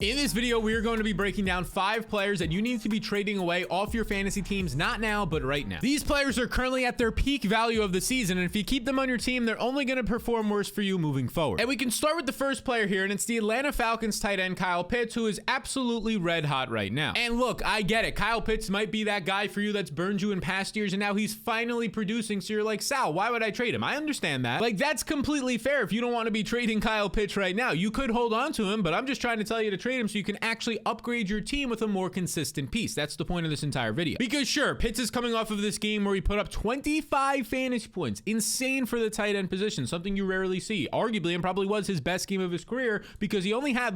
In this video, we are going to be breaking down 5 players that you need to be trading away off your fantasy teams, not now, but right now. These players are currently at their peak value of the season, and if you keep them on your team, they're only going to perform worse for you moving forward. And we can start with the first player here, and it's the Atlanta Falcons tight end Kyle Pitts, who is absolutely red hot right now. And look, I get it. Kyle Pitts might be that guy for you that's burned you in past years, and now he's finally producing, so you're like, Sal, why would I trade him? I understand that. Like, that's completely fair if you don't want to be trading Kyle Pitts right now. You could hold on to him, but I'm just trying to tell you to trade him so you can actually upgrade your team with a more consistent piece. That's the point of this entire video. Because sure, Pitts is coming off of this game where he put up 25 fantasy points. Insane for the tight end position, something you rarely see. Arguably, and probably was his best game of his career because he only had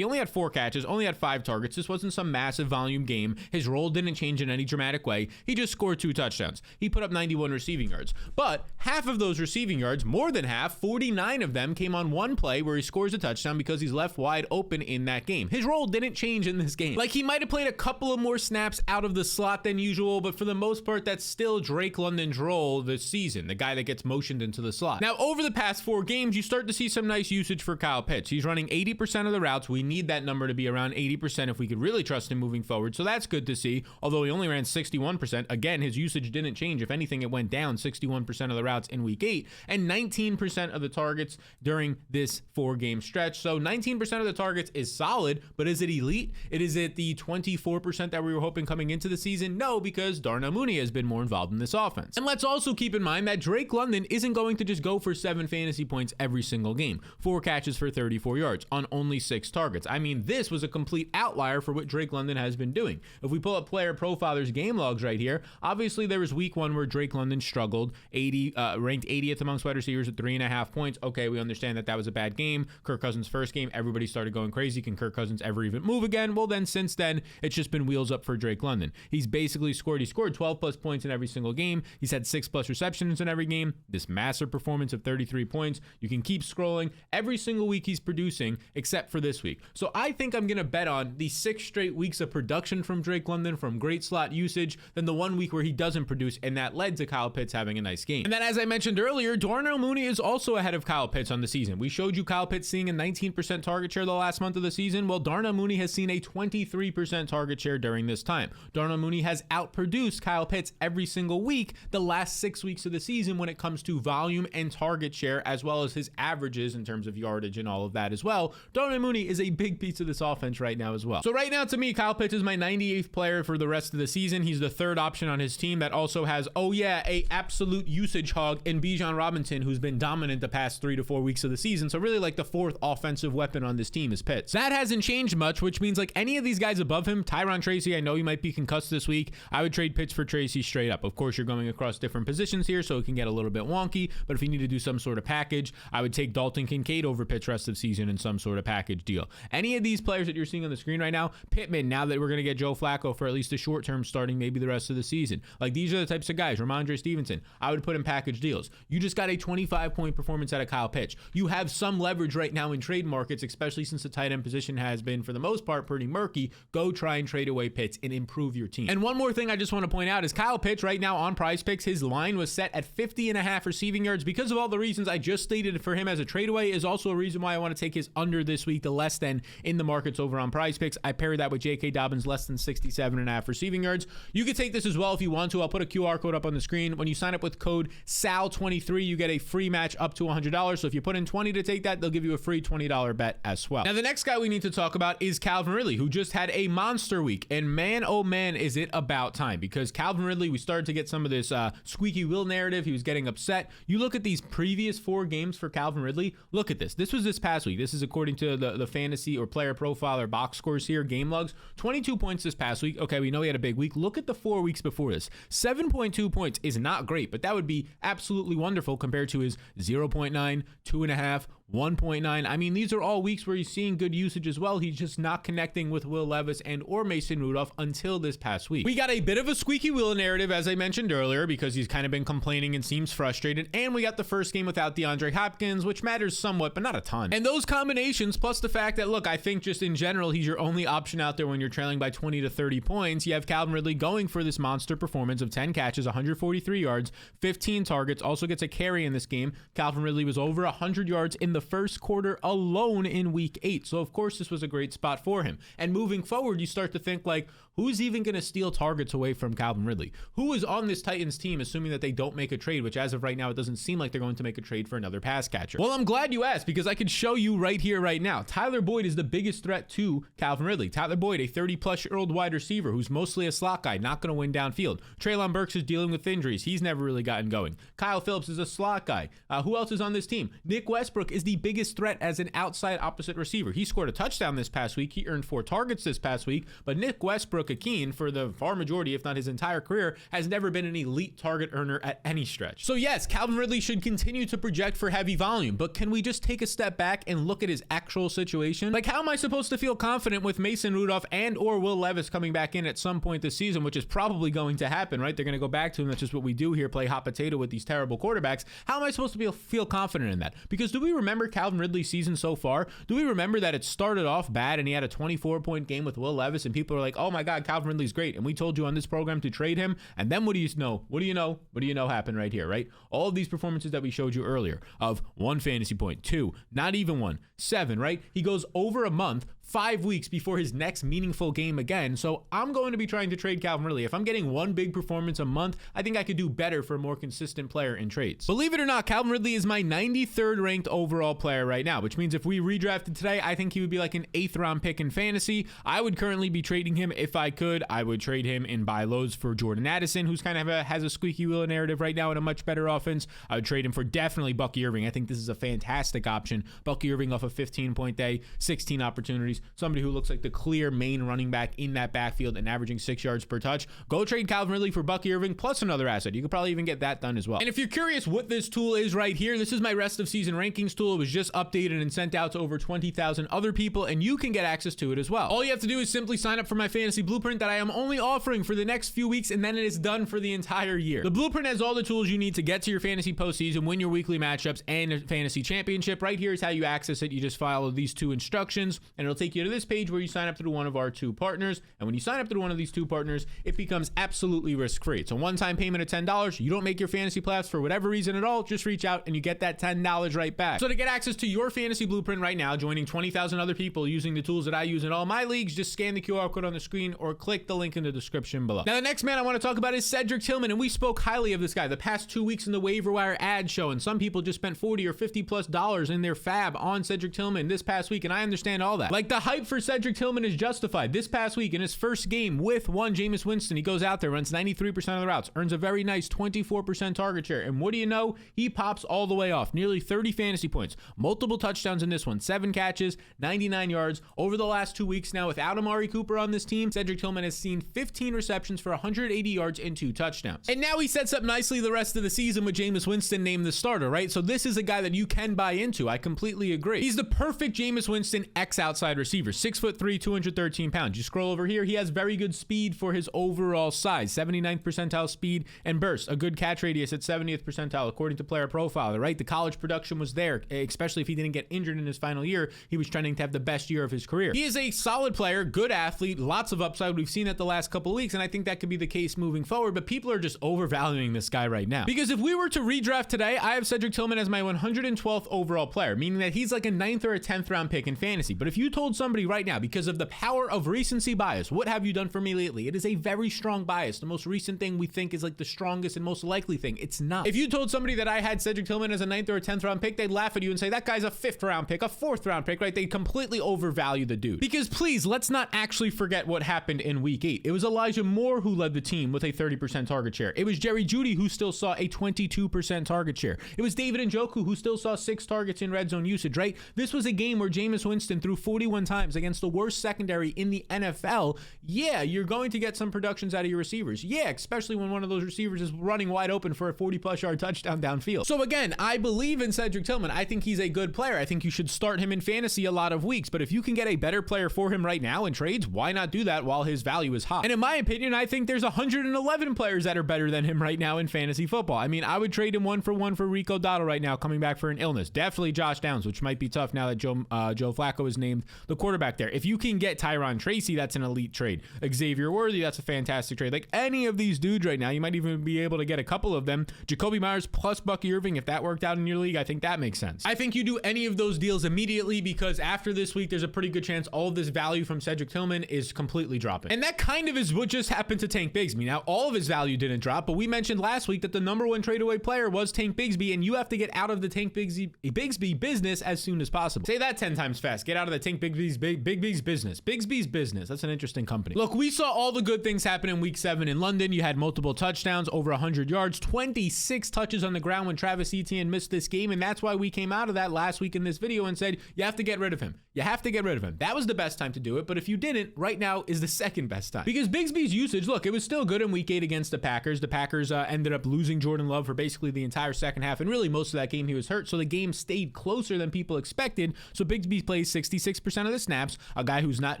4 catches, only had 5 targets. This wasn't some massive volume game. His role didn't change in any dramatic way. He just scored 2 touchdowns. He put up 91 receiving yards. But half of those receiving yards, more than half, 49 of them came on one play where he scores a touchdown because he's left wide open in that game. His role didn't change in this game. Like, he might have played a couple of more snaps out of the slot than usual, but for the most part, that's still Drake London's role this season, the guy that gets motioned into the slot. Now, over the past 4 games, you start to see some nice usage for Kyle Pitts. He's running 80% of the routes. We need that number to be around 80% if we could really trust him moving forward, so that's good to see, although he only ran 61%. Again, his usage didn't change. If anything, it went down 61% of the routes in week 8 and 19% of the targets during this 4-game stretch. So 19% of the targets is solid, but is it elite? Is it the 24% that we were hoping coming into the season? No, because Darnell Mooney has been more involved in this offense. And let's also keep in mind that Drake London isn't going to just go for 7 fantasy points every single game. 4 catches for 34 yards on only 6 targets. I mean, this was a complete outlier for what Drake London has been doing. If we pull up player profiler's game logs right here, obviously there was week 1 where Drake London struggled, ranked 80th amongst wide receivers at 3.5 points. Okay, we understand that that was a bad game. Kirk Cousins' first game, everybody started going crazy. Can Kirk Cousins ever even move again? Well, then since then, it's just been wheels up for Drake London. He scored 12 plus points in every single game. He's had 6 plus receptions in every game. This massive performance of 33 points. You can keep scrolling. Every single week he's producing, except for this week. So I think I'm going to bet on the 6 straight weeks of production from Drake London from great slot usage than the 1 week where he doesn't produce, and that led to Kyle Pitts having a nice game. And then, as I mentioned earlier, Darnell Mooney is also ahead of Kyle Pitts on the season. We showed you Kyle Pitts seeing a 19% target share the last month of the season. Well, Darnell Mooney has seen a 23% target share during this time. Darnell Mooney has outproduced Kyle Pitts every single week the last 6 weeks of the season when it comes to volume and target share, as well as his averages in terms of yardage and all of that as well. Darnell Mooney is a big piece of this offense right now as well. So right now, to me, Kyle Pitts is my 98th player for the rest of the season. He's the 3rd option on his team that also has, a absolute usage hog in Bijan Robinson, who's been dominant the past 3 to 4 weeks of the season. So really, like, the 4th offensive weapon on this team is Pitts. That hasn't changed much, which means like any of these guys above him, Tyron Tracy, I know he might be concussed this week. I would trade Pitts for Tracy straight up. Of course, you're going across different positions here, so it can get a little bit wonky, but if you need to do some sort of package, I would take Dalton Kincaid over Pitts rest of season in some sort of package deal. Any of these players that you're seeing on the screen right now, Pittman, now that we're going to get Joe Flacco for at least a short term starting maybe the rest of the season. Like, these are the types of guys. Ramondre Stevenson, I would put in package deals. You just got a 25-point performance out of Kyle Pitts. You have some leverage right now in trade markets, especially since the tight end position has been, for the most part, pretty murky. Go try and trade away Pitts and improve your team. And one more thing I just want to point out is Kyle Pitts right now on Prize Picks, his line was set at 50.5 receiving yards because of all the reasons I just stated for him as a trade away is also a reason why I want to take his under this week, the less than in the markets over on Prize Picks. I paired that with J.K. Dobbins, less than 67.5 receiving yards. You could take this as well if you want to. I'll put a QR code up on the screen. When you sign up with code SAL23, you get a free match up to $100. So if you put in 20 to take that, they'll give you a free $20 bet as well. Now, the next guy we need to talk about is Calvin Ridley, who just had a monster week. And man, oh man, is it about time, because Calvin Ridley, we started to get some of this squeaky wheel narrative. He was getting upset. You look at these previous 4 games for Calvin Ridley. Look at this. This was this past week. This is according to the fantasy or player profile or box scores here, game logs. 22 points this past week. Okay, we know he had a big week. Look at the 4 weeks before this. 7.2 points is not great, but that would be absolutely wonderful compared to his 0.9, 2.5, 1.9. I mean, these are all weeks where he's seeing good usage as well. He's just not connecting with Will Levis and or Mason Rudolph until this past week. We got a bit of a squeaky wheel narrative, as I mentioned earlier, because he's kind of been complaining and seems frustrated. And we got the first game without DeAndre Hopkins, which matters somewhat, but not a ton. And those combinations, plus the fact that, look, I think just in general, he's your only option out there when you're trailing by 20 to 30 points. You have Calvin Ridley going for this monster performance of 10 catches, 143 yards, 15 targets, also gets a carry in this game. Calvin Ridley was over 100 yards in the first quarter alone in week 8. So of course this was a great spot for him. And moving forward, you start to think like, who's even going to steal targets away from Calvin Ridley? Who is on this Titans team, assuming that they don't make a trade, which as of right now, it doesn't seem like they're going to make a trade for another pass catcher? Well, I'm glad you asked, because I could show you right here, right now. Tyler Boyd is the biggest threat to Calvin Ridley. Tyler Boyd, a 30-plus-year-old wide receiver who's mostly a slot guy, not going to win downfield. Treylon Burks is dealing with injuries. He's never really gotten going. Kyle Phillips is a slot guy. Who else is on this team? Nick Westbrook is the biggest threat as an outside opposite receiver. He scored a touchdown this past week. He earned 4 targets this past week, but Nick Westbrook-Akeen, for the far majority, if not his entire career, has never been an elite target earner at any stretch. So yes, Calvin Ridley should continue to project for heavy volume, but can we just take a step back and look at his actual situation? Like, how am I supposed to feel confident with Mason Rudolph and or Will Levis coming back in at some point this season, which is probably going to happen, right? They're going to go back to him. That's just what we do here, play hot potato with these terrible quarterbacks. How am I supposed to feel confident in that? Because do we remember Calvin Ridley's season so far? Do we remember that it started off bad and he had a 24-point game with Will Levis and people are like, oh my God, Calvin Ridley's great. And we told you on this program to trade him. And then what do you know happened right here, right? All of these performances that we showed you earlier of 1 fantasy point, 2, not even 1, 7, right? He goes over a month, 5 weeks before his next meaningful game again. So I'm going to be trying to trade Calvin Ridley. If I'm getting 1 big performance a month, I think I could do better for a more consistent player in trades. Believe it or not, Calvin Ridley is my 93rd ranked overall player right now, which means if we redrafted today, I think he would be like an 8th round pick in fantasy. I would currently be trading him if I could. I would trade him in buy lows for Jordan Addison, who's kind of has a squeaky wheel narrative right now in a much better offense. I would trade him for definitely Bucky Irving. I think this is a fantastic option. Bucky Irving off a 15-point day, 16 opportunities, somebody who looks like the clear main running back in that backfield and averaging 6 yards per touch. Go trade Calvin Ridley for Bucky Irving plus another asset. You could probably even get that done as well. And if you're curious what this tool is right here, this is my rest of season rankings tool. It was just updated and sent out to over 20,000 other people, and you can get access to it as well. All you have to do is simply sign up for my fantasy blueprint that I am only offering for the next few weeks, and then it is done for the entire year. The blueprint has all the tools you need to get to your fantasy postseason, win your weekly matchups, and a fantasy championship. Right here is how you access it. You just follow these 2 instructions, and it'll take you to this page where you sign up through one of our 2 partners. And when you sign up through one of these 2 partners, it becomes absolutely risk-free. It's a one-time payment of $10. You don't make your fantasy playoffs for whatever reason at all, just reach out and you get that $10 right back. So to get access to your fantasy blueprint right now, joining 20,000 other people using the tools that I use in all my leagues, just scan the QR code on the screen or click the link in the description below. Now, the next man I want to talk about is Cedric Tillman, and we spoke highly of this guy the past 2 weeks in the waiver wire ad show, and some people just spent $40 or $50+ in their fab on Cedric Tillman this past week, and I understand all that. Like, the hype for Cedric Tillman is justified. This past week in his first game with Jameis Winston, he goes out there, runs 93% of the routes, earns a very nice 24% target share, and what do you know? He pops all the way off, nearly 30 fantasy points, multiple touchdowns in this one, 7 catches, 99 yards. Over the last 2 weeks now, without Amari Cooper on this team, Cedric Tillman has seen 15 receptions for 180 yards and 2 touchdowns. And now he sets up nicely the rest of the season with Jameis Winston named the starter, right? So this is a guy that you can buy into. I completely agree. He's the perfect Jameis Winston outside receiver, 6'3", 213 pounds. You scroll over here, he has very good speed for his overall size, 79th percentile speed and burst, a good catch radius at 70th percentile according to Player Profiler, right? The college production was there, especially if he didn't get injured in his final year. He was trending to have the best year of his career. He is a solid player, good athlete, lots of upside. We've seen that the last couple of weeks, and I think that could be the case moving forward, but people are just overvaluing this guy right now. Because if we were to redraft today, I have Cedric Tillman as my 112th overall player, meaning that he's like a 9th or a 10th round pick in fantasy. But if you told somebody right now, because of the power of recency bias, what have you done for me lately? It is a very strong bias. The most recent thing we think is like the strongest and most likely thing. It's not. If you told somebody that I had Cedric Tillman as a 9th or a 10th round pick, they'd laugh at you and say, that guy's a 5th round pick, a 4th round pick, right? They completely overvalue the dude. Because please, let's not actually forget what happened in week 8. It was Elijah Moore who led the team with a 30% target share. It was Jerry Jeudy who still saw a 22% target share. It was David Njoku who still saw 6 targets in red zone usage, right? This was a game where Jameis Winston threw 41 times against the worst secondary in the NFL. Yeah, you're going to get some productions out of your receivers. Yeah, especially when one of those receivers is running wide open for a 40+ yard touchdown downfield. So again, I believe in Cedric Tillman. I think he's a good player. I think you should start him in fantasy a lot of weeks, but if you can get a better player for him right now in trades, why not do that while his value is high? And in my opinion, I think there's 111 players that are better than him right now in fantasy football. I mean, I would trade him 1 for 1 for Rico Dotto right now, coming back for an illness. Definitely Josh Downs, which might be tough now that Joe Flacco is named the the quarterback there. If you can get Tyron Tracy, that's an elite trade. Xavier Worthy, that's a fantastic trade. Like any of these dudes right now, you might even be able to get a couple of them. Jacoby Myers plus Bucky Irving, if that worked out in your league, I think that makes sense. I think you do any of those deals immediately, because after this week, there's a pretty good chance all of this value from Cedric Tillman is completely dropping. And that kind of is what just happened to Tank Bigsby. Now, all of his value didn't drop, but we mentioned last week that the number one trade away player was Tank Bigsby, and you have to get out of the Tank Bigsby business as soon as possible. Say that 10 times fast. Get out of the Tank Bigsby's business. Bigsby's business. That's an interesting company. Look, we saw all the good things happen in week 7 in London. You had multiple touchdowns, over 100 yards, 26 touches on the ground when Travis Etienne missed this game, and that's why we came out of that last week in this video and said, you have to get rid of him. You have to get rid of him. That was the best time to do it, but if you didn't, right now is the second best time. Because Bigsby's usage, look, it was still good in week 8 against the Packers. The Packers ended up losing Jordan Love for basically the entire second half, and really most of that game he was hurt, so the game stayed closer than people expected. So Bigsby plays 66% of the snaps, a guy who's not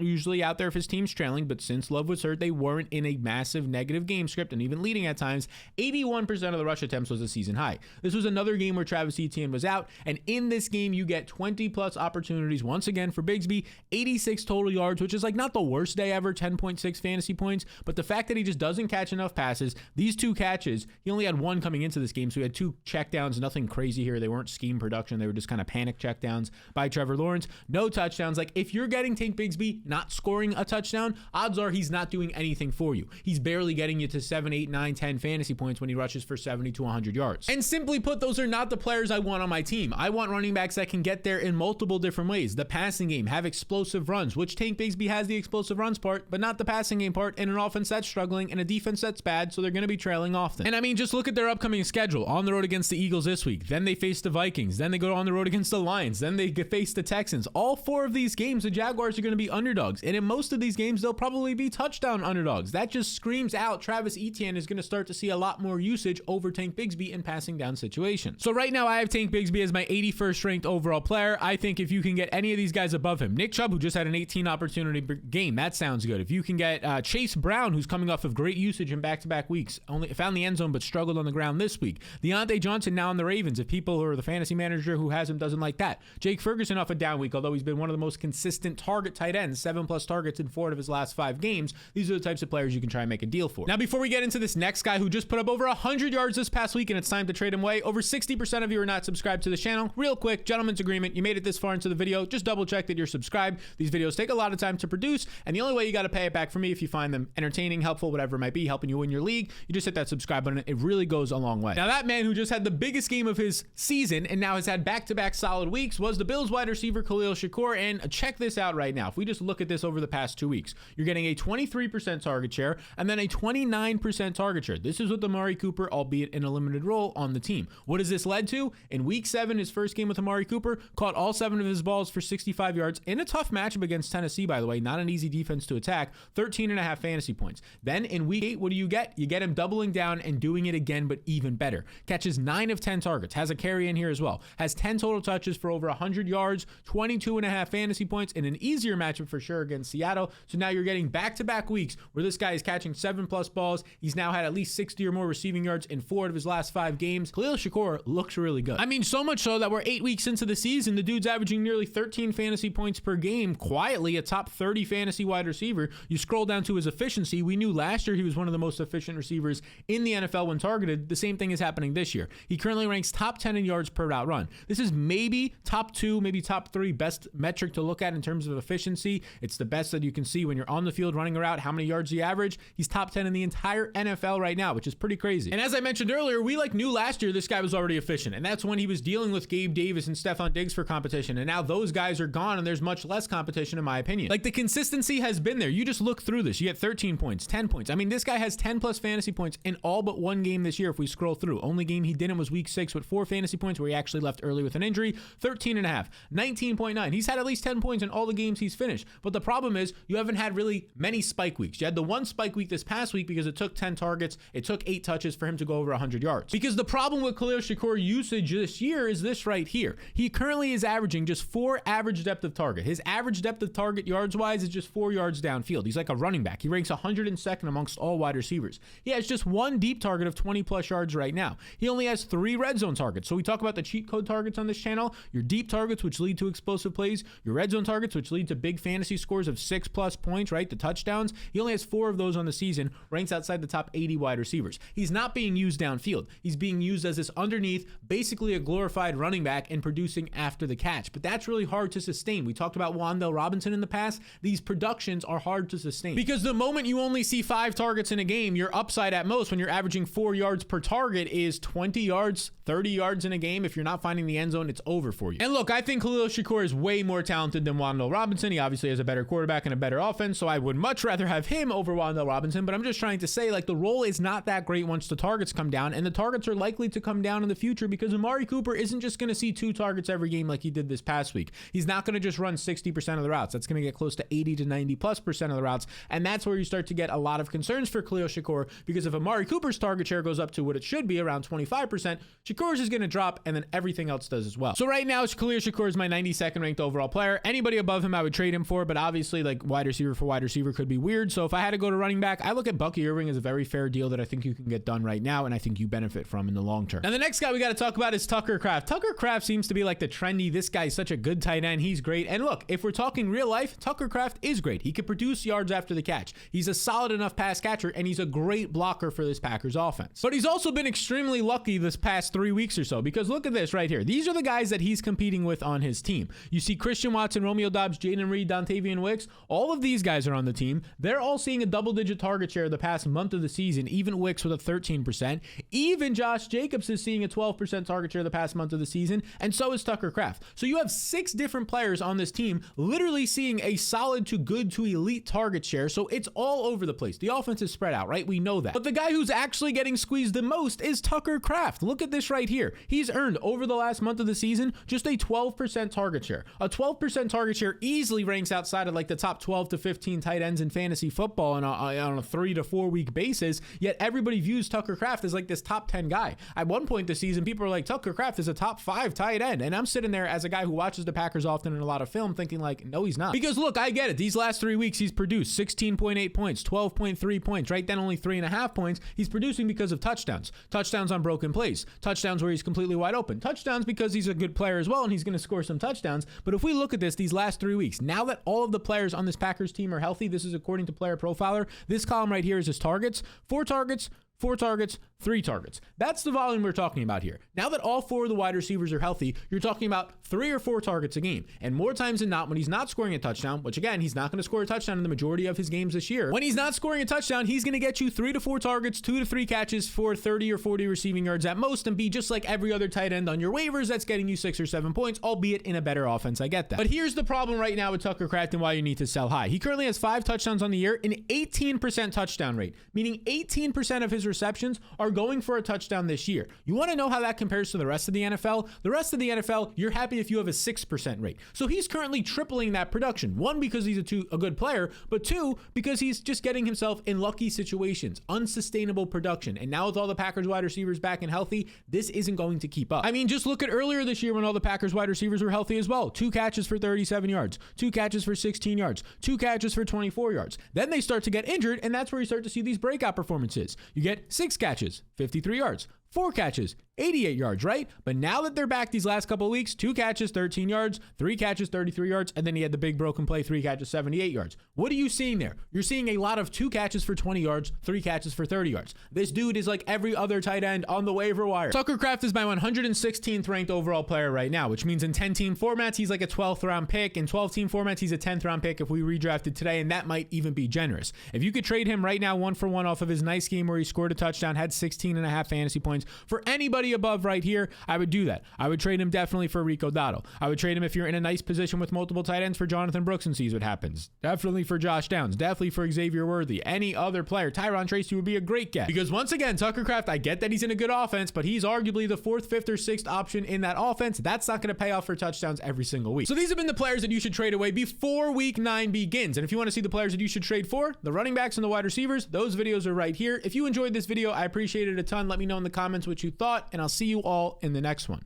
usually out there if his team's trailing, but since Love was hurt, they weren't in a massive negative game script, and even leading at times. 81% of the rush attempts was a season high. This was another game where Travis Etienne was out, and in this game you get 20 plus opportunities once again for Bigsby, 86 total yards, which is like not the worst day ever, 10.6 fantasy points, but the fact that he just doesn't catch enough passes, these 2 catches, he only had 1 coming into this game, so he had 2 checkdowns, nothing crazy here. They weren't scheme production, they were just kind of panic checkdowns by Trevor Lawrence. No touchdowns. Like if you're getting Tank Bigsby not scoring a touchdown, odds are he's not doing anything for you. He's barely getting you to 7, 8, 9, 10 fantasy points when he rushes for 70 to 100 yards. And simply put, those are not the players I want on my team. I want running backs that can get there in multiple different ways. The passing game, have explosive runs, which Tank Bigsby has the explosive runs part, but not the passing game part, in an offense that's struggling and a defense that's bad, so they're going to be trailing often. And I mean, just look at their upcoming schedule. On the road against the Eagles this week, then they face the Vikings, then they go on the road against the Lions, then they face the Texans. All 4 of these games, the Jaguars are going to be underdogs, and in most of these games, they'll probably be touchdown underdogs. That just screams out Travis Etienne is going to start to see a lot more usage over Tank Bigsby in passing down situations. So right now, I have Tank Bigsby as my 81st ranked overall player. I think if you can get any of these guys above him, Nick Chubb, who just had an 18 opportunity game, that sounds good. If you can get Chase Brown, who's coming off of great usage in back-to-back weeks, only found the end zone but struggled on the ground this week. Deontay Johnson now on the Ravens, if people or the fantasy manager who has him doesn't like that. Jake Ferguson off a down week, although he's been one of the most consistent target tight ends, 7+ targets in 4 of his last 5 games. These are the types of players you can try and make a deal for. Now, before we get into this next guy who just put up over 100 yards this past week and it's time to trade him away, over 60% of you are not subscribed to the channel. Real quick, gentleman's agreement, you made it this far into the video, just double check that you're subscribed. These videos take a lot of time to produce, and the only way you got to pay it back for me if you find them entertaining, helpful, whatever it might be, helping you win your league, you just hit that subscribe button. It really goes a long way. Now, that man who just had the biggest game of his season and now has had back-to-back solid weeks was the Bills wide receiver Khalil Shakir, and check this out right now. If we just look at this over the past 2 weeks, you're getting a 23% target share and then a 29% target share. This is with Amari Cooper, albeit in a limited role on the team. What has this led to? In week 7, his first game with Amari Cooper, caught all 7 of his balls for 65 yards in a tough matchup against Tennessee, by the way, not an easy defense to attack, 13.5 fantasy points. Then in week 8, what do you get? You get him doubling down and doing it again, but even better. Catches 9 of 10 targets, has a carry in here as well, has 10 total touches for over 100 yards, 22.5 fantasy points in an easier matchup for sure against Seattle. So now you're getting back-to-back weeks where this guy is catching 7+ balls. He's now had at least 60 or more receiving yards in 4 of his last 5 games. Khalil Shakir looks really good. I mean, so much so that we're 8 weeks into the season, the dude's averaging nearly 13 fantasy points per game, quietly a top 30 fantasy wide receiver. You scroll down to his efficiency. We knew last year he was one of the most efficient receivers in the NFL when targeted. The same thing is happening this year. He currently ranks top 10 in yards per route run. This is maybe top 2, maybe top 3 best metric to look at in terms of efficiency. It's the best that you can see when you're on the field running a route, how many yards he average. He's top 10 in the entire NFL right now, which is pretty crazy. And as I mentioned earlier, we knew last year this guy was already efficient, and that's when he was dealing with Gabe Davis and Stephon Diggs for competition, and now those guys are gone and there's much less competition in my opinion. Like, the consistency has been there. You just look through this. You get 13 points, 10 points. I mean, this guy has 10+ fantasy points in all but 1 game this year if we scroll through. Only game he didn't was week 6 with 4 fantasy points where he actually left early with an injury. 13.5, 19.9. He's had at least 10 points in all the games he's finished. But the problem is you haven't had really many spike weeks. You had the 1 spike week this past week because it took 10 targets. It took 8 touches for him to go over 100 yards. Because the problem with Khalil Shakir usage this year is this right here. He currently is averaging just 4 average depth of target. His average depth of target yards wise is just 4 yards downfield. He's like a running back. He ranks 102nd amongst all wide receivers. He has just 1 deep target of 20+ yards right now. He only has 3 red zone targets. So we talk about the cheat code targets on this channel, your deep targets, which lead to explosive plays, your red zone zone targets, which lead to big fantasy scores of 6+ points, right? The touchdowns. He only has 4 of those on the season, ranks outside the top 80 wide receivers. He's not being used downfield. He's being used as this underneath, basically a glorified running back and producing after the catch. But that's really hard to sustain. We talked about Wan'Dale Robinson in the past. These productions are hard to sustain because the moment you only see 5 targets in a game, your upside at most when you're averaging 4 yards per target is 20 yards, 30 yards in a game. If you're not finding the end zone, it's over for you. And look, I think Khalil Shakir is way more talented than Wan'Dale Robinson. He obviously has a better quarterback and a better offense, so I would much rather have him over Wan'Dale Robinson, but I'm just trying to say, like, the role is not that great once the targets come down, and the targets are likely to come down in the future because Amari Cooper isn't just going to see 2 targets every game like he did this past week. He's not going to just run 60% of the routes. That's going to get close to 80 to 90+% of the routes, and that's where you start to get a lot of concerns for Khalil Shakir, because if Amari Cooper's target share goes up to what it should be, around 25%, Shakir's is going to drop, and then everything else does as well. So right now, Khalil Shakir is my 92nd ranked overall player. Anybody above him, I would trade him for, but obviously, like, wide receiver for wide receiver could be weird. So if I had to go to running back, I look at Bucky Irving as a very fair deal that I think you can get done right now, and I think you benefit from in the long term. Now, the next guy we got to talk about is Tucker Kraft. Tucker Kraft seems to be like the trendy, this guy's such a good tight end. He's great. And look, if we're talking real life, Tucker Kraft is great. He could produce yards after the catch. He's a solid enough pass catcher, and he's a great blocker for this Packers offense. But he's also been extremely lucky this past 3 weeks or so, because look at this right here. These are the guys that he's competing with on his team. You see Christian Watson, Romeo Doubs, Jaden Reed, Dontavian Wicks. All of these guys are on the team. They're all seeing a double-digit target share the past month of the season, even Wicks with a 13%. Even Josh Jacobs is seeing a 12% target share the past month of the season, and so is Tucker Kraft. So you have 6 different players on this team literally seeing a solid to good to elite target share, so it's all over the place. The offense is spread out, right? We know that. But the guy who's actually getting squeezed the most is Tucker Kraft. Look at this right here. He's earned, over the last month of the season, just a 12% target share. A 12% target share easily ranks outside of like the top 12 to 15 tight ends in fantasy football on a 3 to 4 week basis, yet everybody views Tucker Kraft as like this top 10 guy. At one point this season, people are like, Tucker Kraft is a top 5 tight end, and I'm sitting there as a guy who watches the Packers often in a lot of film thinking like, no, he's not. Because look, I get it. These last 3 weeks, he's produced 16.8 points, 12.3 points, right? Then only 3.5 points. He's producing because of touchdowns. Touchdowns on broken plays. Touchdowns where he's completely wide open. Touchdowns because he's a good player as well, and he's going to score some touchdowns. But if we look at this, these last 3 weeks, now that all of the players on this Packers team are healthy, this is according to Player Profiler, this column right here is his targets. 4 targets, 4 targets, 3 targets. That's the volume we're talking about here. Now that all 4 of the wide receivers are healthy, you're talking about 3 or 4 targets a game. And more times than not, when he's not scoring a touchdown, which again, he's not going to score a touchdown in the majority of his games this year. When he's not scoring a touchdown, he's going to get you 3 to 4 targets, 2 to 3 catches for 30 or 40 receiving yards at most, and be just like every other tight end on your waivers that's getting you 6 or 7 points, albeit in a better offense. I get that. But here's the problem right now with Tucker Kraft and why you need to sell high. He currently has 5 touchdowns on the year, an 18% touchdown rate, meaning 18% of his receptions are going for a touchdown this year. You want to know how that compares to the rest of the NFL? The rest of the NFL, you're happy if you have a 6% rate. So he's currently tripling that production. 1, because he's a good player, but 2, because he's just getting himself in lucky situations, unsustainable production. And now with all the Packers wide receivers back and healthy, this isn't going to keep up. I mean, just look at earlier this year when all the Packers wide receivers were healthy as well. 2 catches for 37 yards, 2 catches for 16 yards, 2 catches for 24 yards. Then they start to get injured, and that's where you start to see these breakout performances. You get 6 catches, 53 yards, 4 catches, 88 yards, right? But now that they're back these last couple of weeks, 2 catches, 13 yards, 3 catches, 33 yards, and then he had the big broken play, 3 catches, 78 yards. What are you seeing there? You're seeing a lot of 2 catches for 20 yards, 3 catches for 30 yards. This dude is like every other tight end on the waiver wire. Tucker Kraft is my 116th ranked overall player right now, which means in 10-team formats, he's like a 12th round pick. In 12-team formats, he's a 10th round pick if we redrafted today, and that might even be generous. If you could trade him right now 1-for-1 off of his nice game where he scored a touchdown, had 16.5 fantasy points, for anybody above right here, I would do that. I would trade him definitely for Rico Dotto. I would trade him if you're in a nice position with multiple tight ends for Jonathan Brooks and sees what happens. Definitely for Josh Downs. Definitely for Xavier Worthy. Any other player. Tyron Tracy would be a great get. Because once again, Tucker Kraft, I get that he's in a good offense, but he's arguably the 4th, 5th, or 6th option in that offense. That's not going to pay off for touchdowns every single week. So these have been the players that you should trade away before week 9 begins. And if you want to see the players that you should trade for, the running backs and the wide receivers, those videos are right here. If you enjoyed this video, I appreciate it a ton. Let me know in the comments what you thought, and I'll see you all in the next one.